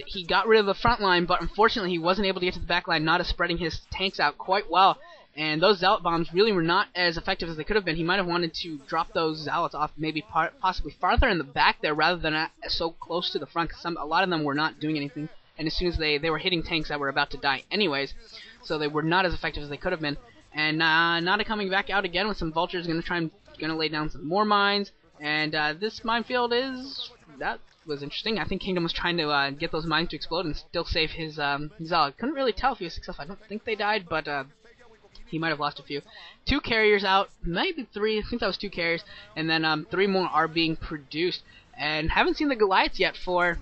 he got rid of the front line, but unfortunately he wasn't able to get to the back line, not spreading his tanks out quite well. And those Zealot bombs really were not as effective as they could have been. He might have wanted to drop those Zealots off maybe possibly farther in the back there rather than so close to the front, because a lot of them were not doing anything. And as soon as they were hitting tanks that were about to die anyways, so they were not as effective as they could have been. And Nada coming back out again with some vultures, going to lay down some more mines. And this minefield that was interesting. I think Kingdom was trying to get those mines to explode and still save his Zealot. Couldn't really tell if he was successful. I don't think they died, but he might have lost a few. 2 carriers out, maybe 3. I think that was 2 carriers, and then 3 more are being produced. And haven't seen the Goliaths yet for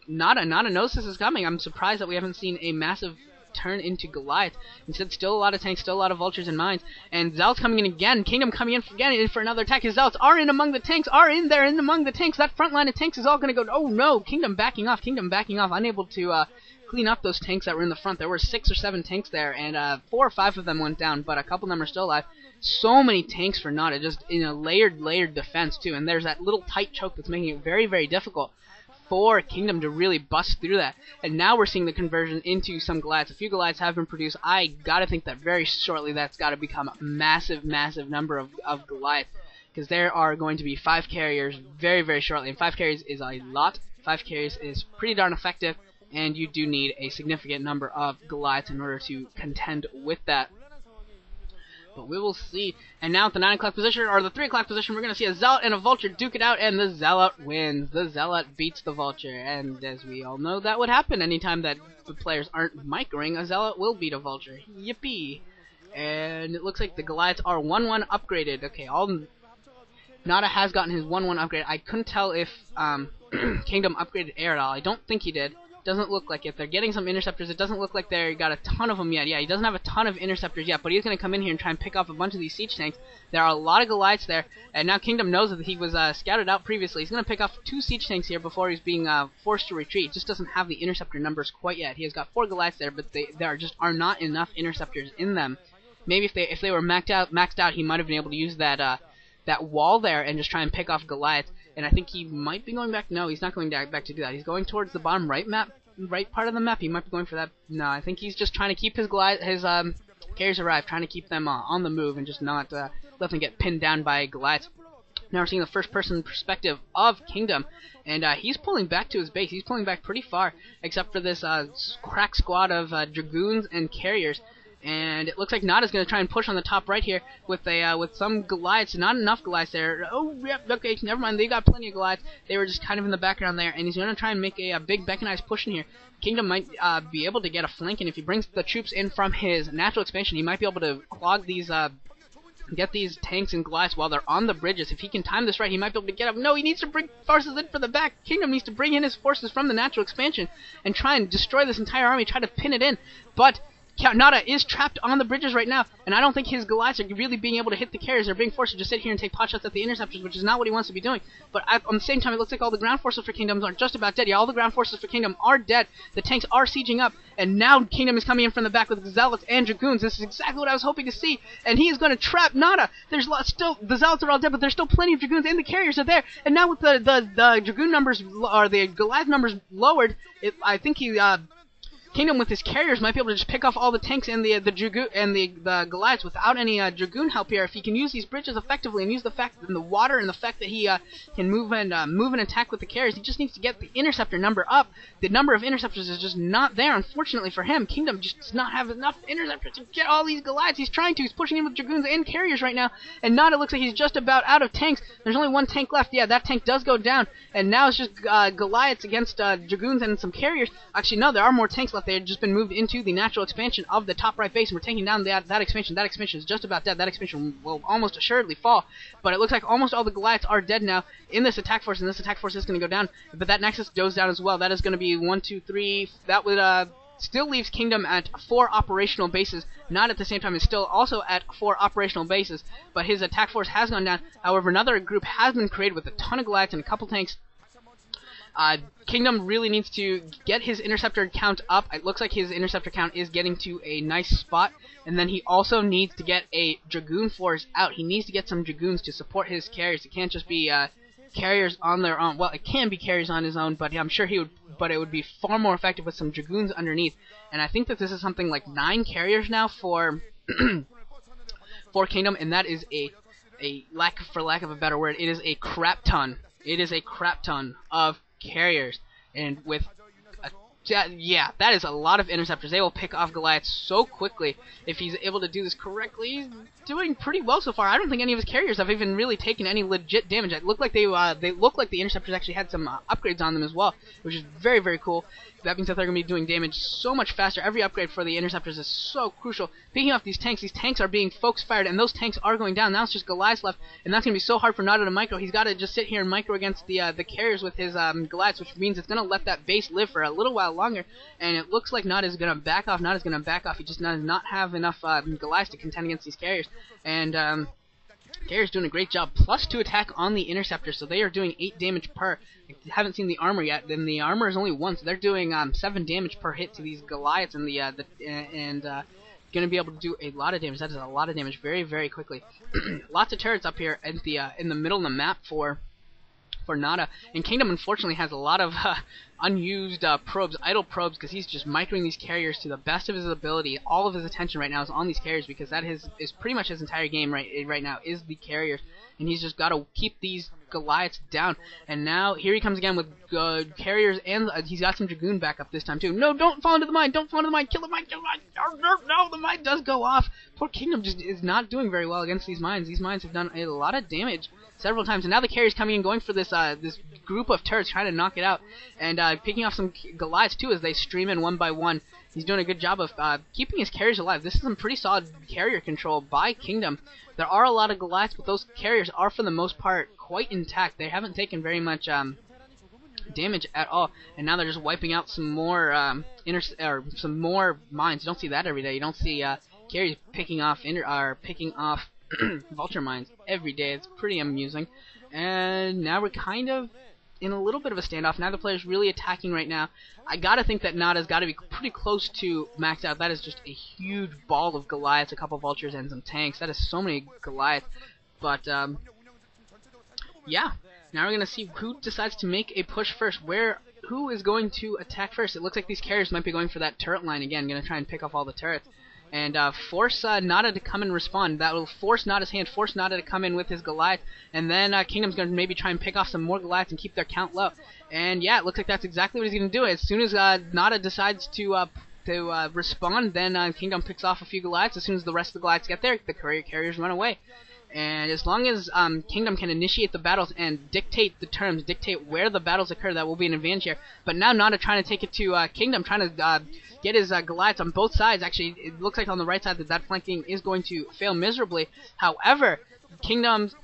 Nada. Nada knows this is coming. I'm surprised that we haven't seen a massive turn into Goliath. Instead, still a lot of tanks, still a lot of vultures and mines. And Zealots coming in again. Kingdom coming in again for another attack. His Zealots are in among the tanks, among the tanks. That front line of tanks is all going to go. Oh no! Kingdom backing off, unable to clean up those tanks that were in the front. There were 6 or 7 tanks there, and 4 or 5 of them went down, but a couple of them are still alive. So many tanks for Nada, just in a layered defense too. And there's that little tight choke that's making it very, very difficult for Kingdom to really bust through that. And now we're seeing the conversion into some Goliaths. A few Goliaths have been produced. I gotta think that very shortly that's gotta become a massive, massive number of Goliaths, because there are going to be 5 carriers very, very shortly. And 5 carriers is a lot. 5 carriers is pretty darn effective, and you do need a significant number of Goliaths in order to contend with that. But we will see. And now at the 9 o'clock position, or the 3 o'clock position, we're going to see a Zealot and a Vulture duke it out, and the Zealot wins. The Zealot beats the Vulture, and as we all know, that would happen anytime that the players aren't microing. A Zealot will beat a Vulture. Yippee! And it looks like the Goliaths are 1-1 upgraded. Okay, Nada has gotten his 1-1 upgrade. I couldn't tell if Kingdom upgraded air at all. I don't think he did. Doesn't look like it. They're getting some interceptors. It doesn't look like they got a ton of them yet. Yeah, he doesn't have a ton of interceptors yet, but he's going to come in here and try and pick off a bunch of these siege tanks. There are a lot of Goliaths there, and now Kingdom knows that he was scouted out previously. He's going to pick off 2 siege tanks here before he's being forced to retreat. Just doesn't have the interceptor numbers quite yet. He has got 4 Goliaths there, but there just are not enough interceptors in them. Maybe if they were maxed out, he might have been able to use that wall there and just try and pick off Goliaths. And I think he might be going back. No, he's not going back to do that. He's going towards the bottom right part of the map. He might be going for that. No, I think he's just trying to keep his carriers alive, trying to keep them on the move and just not let them get pinned down by Goliaths. Now we're seeing the first-person perspective of Kingdom, and he's pulling back to his base. He's pulling back pretty far, except for this crack squad of Dragoons and carriers. And it looks like Nada's going to try and push on the top right here with some Goliaths. Not enough Goliaths there. Oh, yep, okay, never mind. They got plenty of Goliaths. They were just kind of in the background there. And he's going to try and make a big mechanized push in here. Kingdom might be able to get a flank, and if he brings the troops in from his natural expansion, he might be able to clog these get these tanks and Goliaths while they're on the bridges. If he can time this right, he might be able to get up. No, he needs to bring forces in for the back. Kingdom needs to bring in his forces from the natural expansion and try and destroy this entire army, try to pin it in. But Nada is trapped on the bridges right now, and I don't think his Goliaths are really being able to hit the carriers. They're being forced to just sit here and take pot shots at the interceptors, which is not what he wants to be doing. But on the same time, it looks like all the ground forces for Kingdom are just about dead. Yeah, all the ground forces for Kingdom are dead. The tanks are sieging up, and now Kingdom is coming in from the back with Zealots and Dragoons. This is exactly what I was hoping to see, and he is going to trap Nada. There's still the Zealots are all dead, but there's still plenty of Dragoons, and the carriers are there. And now with the Dragoon numbers or the Goliath numbers lowered, I think Kingdom with his carriers might be able to just pick off all the tanks and the Goliaths without any Dragoon help here. If he can use these bridges effectively and use the fact and the water and the fact that he can move and attack with the carriers, he just needs to get the interceptor number up. The number of interceptors is just not there, unfortunately for him. Kingdom just does not have enough interceptors to get all these Goliaths. He's trying to. He's pushing in with Dragoons and carriers right now, and Nada looks like he's just about out of tanks. There's only 1 tank left. Yeah, that tank does go down, and now it's just Goliaths against Dragoons and some carriers. Actually, no, there are more tanks left. They had just been moved into the natural expansion of the top right base, and we're taking down that expansion. That expansion is just about dead. That expansion will almost assuredly fall, but it looks like almost all the Goliaths are dead now in this attack force, and this attack force is going to go down, but that Nexus goes down as well. That is going to be 1, 2, 3. That would still leaves Kingdom at 4 operational bases. Not at the same time, it's still also at 4 operational bases, but his attack force has gone down. However, another group has been created with a ton of Goliaths and a couple tanks. Kingdom really needs to get his interceptor count up. It looks like his interceptor count is getting to a nice spot, and then he also needs to get a Dragoon force out. He needs to get some Dragoons to support his carriers. It can't just be carriers on their own. Well, it can be carriers on his own, but I'm sure he would. But it would be far more effective with some dragoons underneath. And I think that this is something like 9 carriers now for for Kingdom, and that is for lack of a better word, it is a crap ton. It is a crap ton of carriers, and with yeah, that is a lot of interceptors. They will pick off Goliath so quickly if he's able to do this correctly. He's doing pretty well so far. I don't think any of his carriers have even really taken any legit damage. It looked like they look like the interceptors actually had some upgrades on them as well, which is very, very cool. That means that they're going to be doing damage so much faster. Every upgrade for the interceptors is so crucial. Picking off these tanks are being focus fired, and those tanks are going down. Now it's just Goliath left, and that's going to be so hard for Nada to micro. He's got to just sit here and micro against the carriers with his Goliaths, which means it's going to let that base live for a little while longer. And it looks like Nada's going to back off. Nada's going to back off. He just does not have enough Goliaths to contend against these carriers. And carriers doing a great job. +2 attack on the interceptor, so they are doing 8 damage per. If you haven't seen the armor yet, then the armor is only 1, so they're doing 7 damage per hit to these Goliaths, and going to be able to do a lot of damage. That is a lot of damage very, very quickly. Lots of turrets up here at in the middle of the map for Nada, and Kingdom unfortunately has a lot of unused probes, idle probes, because he's just microing these carriers to the best of his ability. All of his attention right now is on these carriers, because that is pretty much his entire game right now is the carriers, and he's just got to keep these Goliaths down. And now here he comes again with carriers, and he's got some Dragoon backup this time too. No, don't fall into the mine! Don't fall into the mine! Kill the mine! Kill the mine! No, the mine does go off. Poor Kingdom just is not doing very well against these mines. These mines have done a lot of damage several times, and now the carrier's coming in, going for this this group of turrets, trying to knock it out, and picking off some Goliaths too as they stream in one by one. He's doing a good job of keeping his carriers alive. This is some pretty solid carrier control by Kingdom. There are a lot of Goliaths, but those carriers are for the most part quite intact. They haven't taken very much damage at all, and now they're just wiping out some more some more mines. You don't see that every day. You don't see carriers picking off vulture mines every day. It's pretty amusing. And now we're kind of in a little bit of a standoff. Neither player's really attacking right now. I gotta think that Nada's gotta be pretty close to maxed out. That is just a huge ball of Goliaths, a couple vultures, and some tanks. That is so many Goliaths. But yeah, now we're gonna see who decides to make a push first. Who is going to attack first? It looks like these carriers might be going for that turret line again. Gonna try and pick off all the turrets. And force Nada to come and respond. That will force Nada's hand, force Nada to come in with his Goliath, and then Kingdom's going to maybe try and pick off some more Goliaths and keep their count low. And yeah, it looks like that's exactly what he's going to do. As soon as Nada decides to respond, then Kingdom picks off a few Goliaths. As soon as the rest of the Goliaths get there, the carriers run away. And as long as Kingdom can initiate the battles and dictate the terms, dictate where the battles occur, that will be an advantage here. But now Nada trying to take it to Kingdom, trying to get his Goliaths on both sides. Actually, it looks like on the right side that flanking is going to fail miserably. However, Kingdom's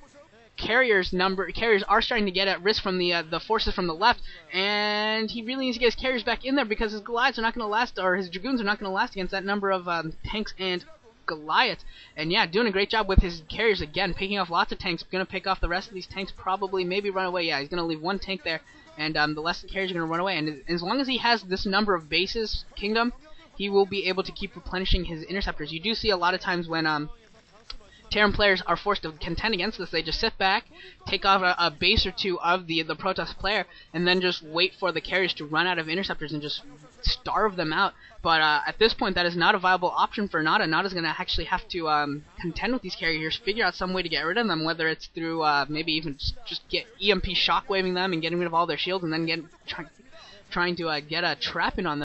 carriers are starting to get at risk from the forces from the left, and he really needs to get his carriers back in there, because his Goliaths are not going to last, or his Dragoons are not going to last against that number of tanks and Goliath. And yeah, doing a great job with his carriers again, picking off lots of tanks. Gonna pick off the rest of these tanks, probably, maybe run away. Yeah, he's gonna leave one tank there, and the rest of the carriers are gonna run away. And as long as he has this number of bases, Kingdom, he will be able to keep replenishing his interceptors. You do see a lot of times when Terran players are forced to contend against this, they just sit back, take off a base or two of the Protoss player, and then just wait for the carriers to run out of interceptors and just starve them out. But at this point, that is not a viable option for Nada. Nada's going to actually have to contend with these carriers, figure out some way to get rid of them, whether it's through maybe even just get EMP shockwaving them and getting rid of all their shields, and then trying to get a trap in on them.